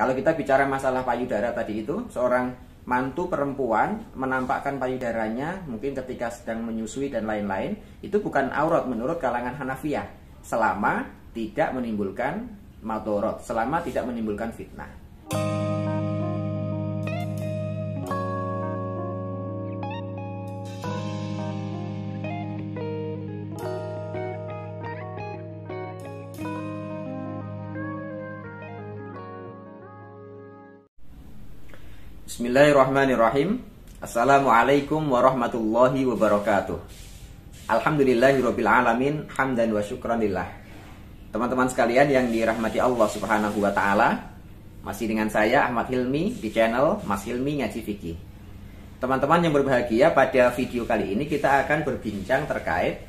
Kalau kita bicara masalah payudara tadi itu, seorang mantu perempuan menampakkan payudaranya mungkin ketika sedang menyusui dan lain-lain, itu bukan aurat menurut kalangan Hanafiyah selama tidak menimbulkan madorot, selama tidak menimbulkan fitnah. Bismillahirrahmanirrahim. Assalamualaikum warahmatullahi wabarakatuh. Alhamdulillahirabbil alamin, hamdan wa syukranillah. Teman-teman sekalian yang dirahmati Allah Subhanahu wa taala, masih dengan saya Ahmad Hilmi di channel Mas Hilmi Ngaji Fikih. Teman-teman yang berbahagia, pada video kali ini kita akan berbincang terkait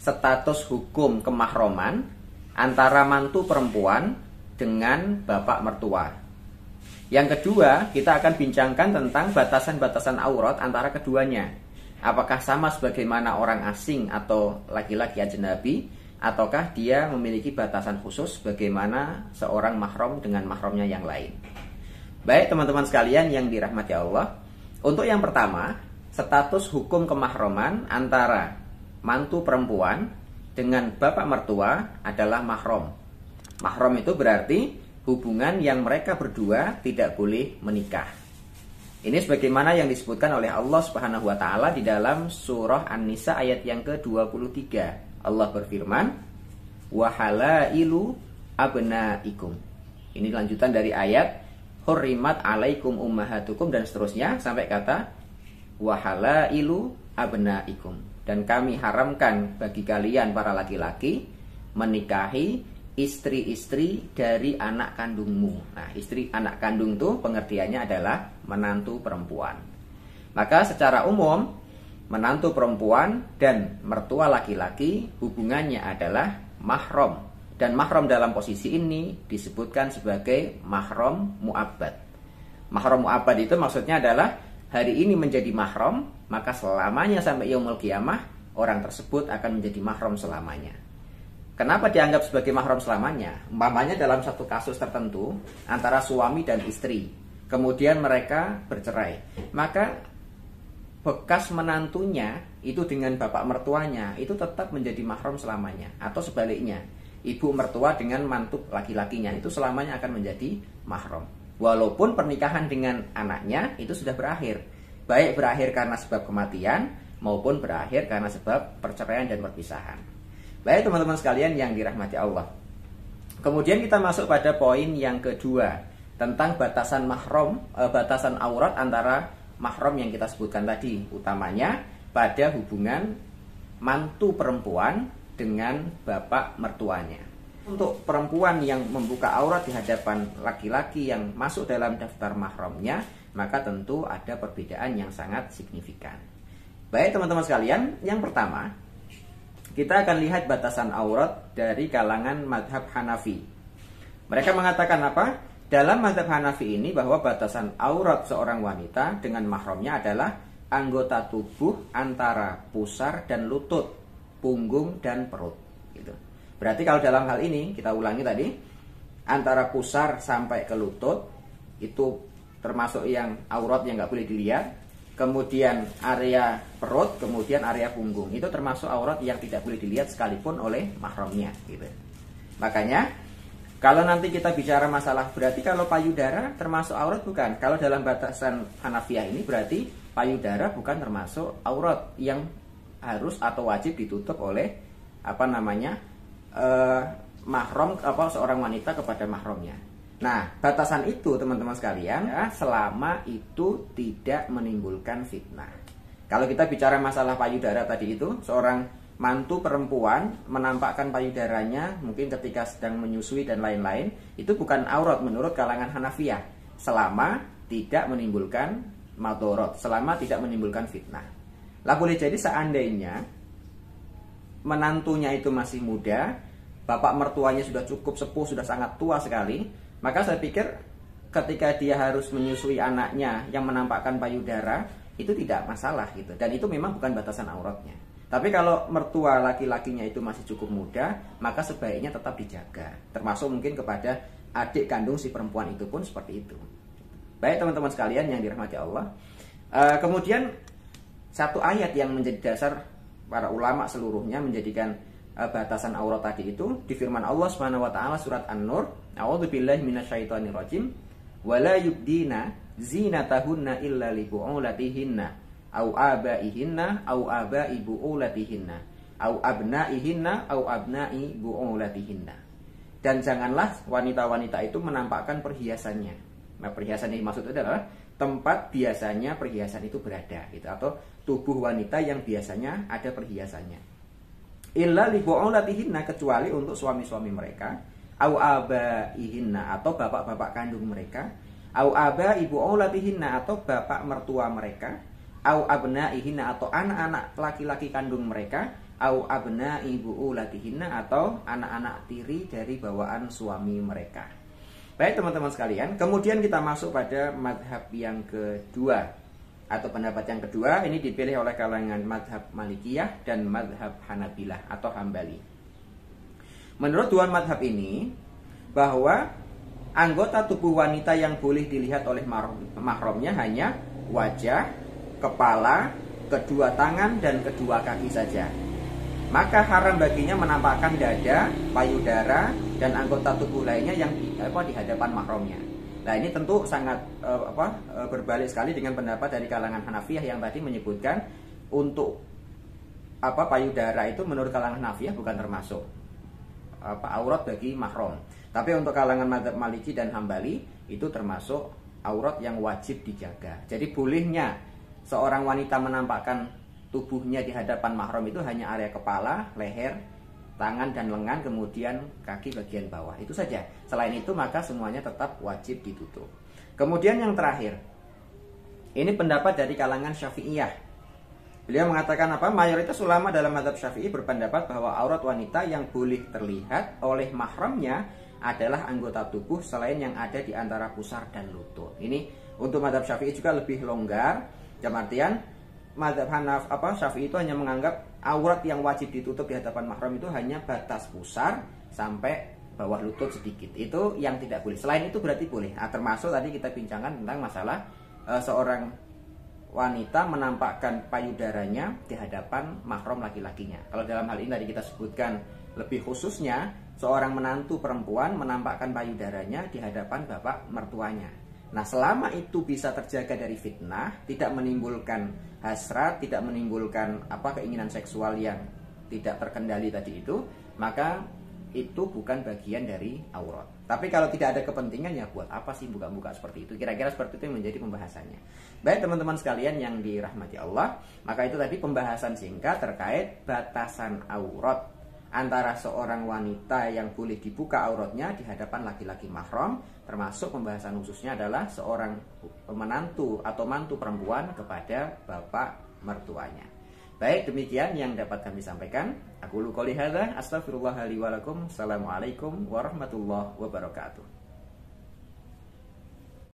status hukum kemahroman antara mantu perempuan dengan bapak mertua. Yang kedua, kita akan bincangkan tentang batasan-batasan aurat antara keduanya. Apakah sama sebagaimana orang asing atau laki-laki ajnabi, ataukah dia memiliki batasan khusus bagaimana seorang mahram dengan mahramnya yang lain. Baik teman-teman sekalian yang dirahmati Allah, untuk yang pertama, status hukum kemahraman antara mantu perempuan dengan bapak mertua adalah mahram. Mahram itu berarti hubungan yang mereka berdua tidak boleh menikah. Ini sebagaimana yang disebutkan oleh Allah Subhanahu wa taala di dalam surah An-Nisa ayat yang ke-23. Allah berfirman, "Wa halailu abnaikum." Ini lanjutan dari ayat "Hurrimat 'alaikum ummahatukum" dan seterusnya sampai kata "Wa halailu abnaikum." Dan kami haramkan bagi kalian para laki-laki menikahi istri-istri dari anak kandungmu. Nah, istri anak kandung itu pengertiannya adalah menantu perempuan. Maka secara umum, menantu perempuan dan mertua laki-laki hubungannya adalah mahram. Dan mahram dalam posisi ini disebutkan sebagai mahram mu'abbad. Mahram mu'abbad itu maksudnya adalah hari ini menjadi mahram, maka selamanya sampai yaumul qiyamah orang tersebut akan menjadi mahram selamanya. Kenapa dianggap sebagai mahram selamanya? Umpamanya dalam satu kasus tertentu antara suami dan istri, kemudian mereka bercerai, maka bekas menantunya itu dengan bapak mertuanya itu tetap menjadi mahram selamanya. Atau sebaliknya, ibu mertua dengan mantu laki-lakinya itu selamanya akan menjadi mahram, walaupun pernikahan dengan anaknya itu sudah berakhir, baik berakhir karena sebab kematian maupun berakhir karena sebab perceraian dan perpisahan. Baik teman-teman sekalian yang dirahmati Allah. Kemudian kita masuk pada poin yang kedua tentang batasan mahram, batasan aurat antara mahram yang kita sebutkan tadi, utamanya pada hubungan mantu perempuan dengan bapak mertuanya. Untuk perempuan yang membuka aurat di hadapan laki-laki yang masuk dalam daftar mahramnya, maka tentu ada perbedaan yang sangat signifikan. Baik teman-teman sekalian, yang pertama kita akan lihat batasan aurat dari kalangan mazhab Hanafi. Mereka mengatakan apa? Dalam mazhab Hanafi ini bahwa batasan aurat seorang wanita dengan mahramnya adalah anggota tubuh antara pusar dan lutut, punggung dan perut. Gitu. Berarti kalau dalam hal ini, kita ulangi tadi, antara pusar sampai ke lutut, itu termasuk yang aurat yang nggak boleh dilihat. Kemudian area perut, kemudian area punggung, itu termasuk aurat yang tidak boleh dilihat sekalipun oleh mahramnya gitu. Makanya kalau nanti kita bicara masalah, berarti kalau payudara termasuk aurat bukan? Kalau dalam batasan Hanafiyah ini berarti payudara bukan termasuk aurat yang harus atau wajib ditutup oleh mahram seorang wanita kepada mahramnya. Nah, batasan itu teman-teman sekalian ya, selama itu tidak menimbulkan fitnah. Kalau kita bicara masalah payudara tadi itu, seorang mantu perempuan menampakkan payudaranya mungkin ketika sedang menyusui dan lain-lain, itu bukan aurat menurut kalangan Hanafiyah selama tidak menimbulkan madorot, selama tidak menimbulkan fitnah. Lah boleh jadi seandainya menantunya itu masih muda, bapak mertuanya sudah cukup sepuh, sudah sangat tua sekali, maka saya pikir ketika dia harus menyusui anaknya yang menampakkan payudara, itu tidak masalah gitu. Dan itu memang bukan batasan auratnya. Tapi kalau mertua laki-lakinya itu masih cukup muda, maka sebaiknya tetap dijaga. Termasuk mungkin kepada adik kandung si perempuan itu pun seperti itu. Baik teman-teman sekalian yang dirahmati Allah. Kemudian satu ayat yang menjadi dasar para ulama seluruhnya menjadikan batasan aurat tadi itu di firman Allah Subhanahu wa taala surat An-Nur, a'udzubillahi minasyaitonirrajim, wala yubdina zinatahunna illa li bu'ulatihinna au abaihinna au abai bu'ulatihinna au abnaihinna au abnai bu'ulatihinna. Dan janganlah wanita-wanita itu menampakkan perhiasannya. Nah, perhiasan yang dimaksud adalah tempat biasanya perhiasan itu berada gitu, atau tubuh wanita yang biasanya ada perhiasannya. Illa li bu'ulatihinna, kecuali untuk suami-suami mereka, au abaihinna atau bapak-bapak kandung mereka, au abai bu'ulatihinna atau bapak mertua mereka, au abnaihinna atau anak-anak laki-laki kandung mereka, au abnai bu'ulatihinna atau anak-anak tiri dari bawaan suami mereka. Baik teman-teman sekalian, kemudian kita masuk pada madhab yang kedua atau pendapat yang kedua. Ini dipilih oleh kalangan madhab Malikiyah dan madhab Hanabilah atau Hambali. Menurut dua madhab ini, bahwa anggota tubuh wanita yang boleh dilihat oleh mahramnya hanya wajah, kepala, kedua tangan, dan kedua kaki saja. Maka haram baginya menampakkan dada, payudara, dan anggota tubuh lainnya yang di hadapan mahramnya. Nah, ini tentu sangat berbalik sekali dengan pendapat dari kalangan Hanafiyah yang tadi menyebutkan untuk payudara itu menurut kalangan Hanafiyah bukan termasuk aurat bagi mahram. Tapi untuk kalangan mazhab Maliki dan Hambali itu termasuk aurat yang wajib dijaga. Jadi bolehnya seorang wanita menampakkan tubuhnya di hadapan mahram itu hanya area kepala, leher, tangan dan lengan, kemudian kaki bagian bawah. Itu saja. Selain itu maka semuanya tetap wajib ditutup. Kemudian yang terakhir, ini pendapat dari kalangan Syafi'iyah. Beliau mengatakan mayoritas ulama dalam mazhab Syafi'i berpendapat bahwa aurat wanita yang boleh terlihat oleh mahramnya adalah anggota tubuh selain yang ada di antara pusar dan lutut. Ini untuk mazhab Syafi'i juga lebih longgar. Dalam artian mazhab Syafi'i itu hanya menganggap aurat yang wajib ditutup di hadapan mahram itu hanya batas pusar sampai bawah lutut sedikit. Itu yang tidak boleh. Selain itu berarti boleh. Nah, termasuk tadi kita bincangkan tentang masalah seorang wanita menampakkan payudaranya di hadapan mahram laki-lakinya. Kalau dalam hal ini tadi kita sebutkan lebih khususnya seorang menantu perempuan menampakkan payudaranya di hadapan bapak mertuanya. Nah, selama itu bisa terjaga dari fitnah, tidak menimbulkan hasrat, tidak menimbulkan keinginan seksual yang tidak terkendali tadi itu, maka itu bukan bagian dari aurat. Tapi kalau tidak ada kepentingan, ya buat apa sih buka-buka seperti itu? Kira-kira seperti itu yang menjadi pembahasannya. Baik teman-teman sekalian yang dirahmati Allah, maka itu tadi pembahasan singkat terkait batasan aurat antara seorang wanita yang boleh dibuka auratnya di hadapan laki-laki mahram, termasuk pembahasan khususnya adalah seorang menantu atau mantu perempuan kepada bapak mertuanya. Baik, demikian yang dapat kami sampaikan. Aku qouli hadza, astaghfirullah li wa lakum. Assalamualaikum warahmatullahi wabarakatuh.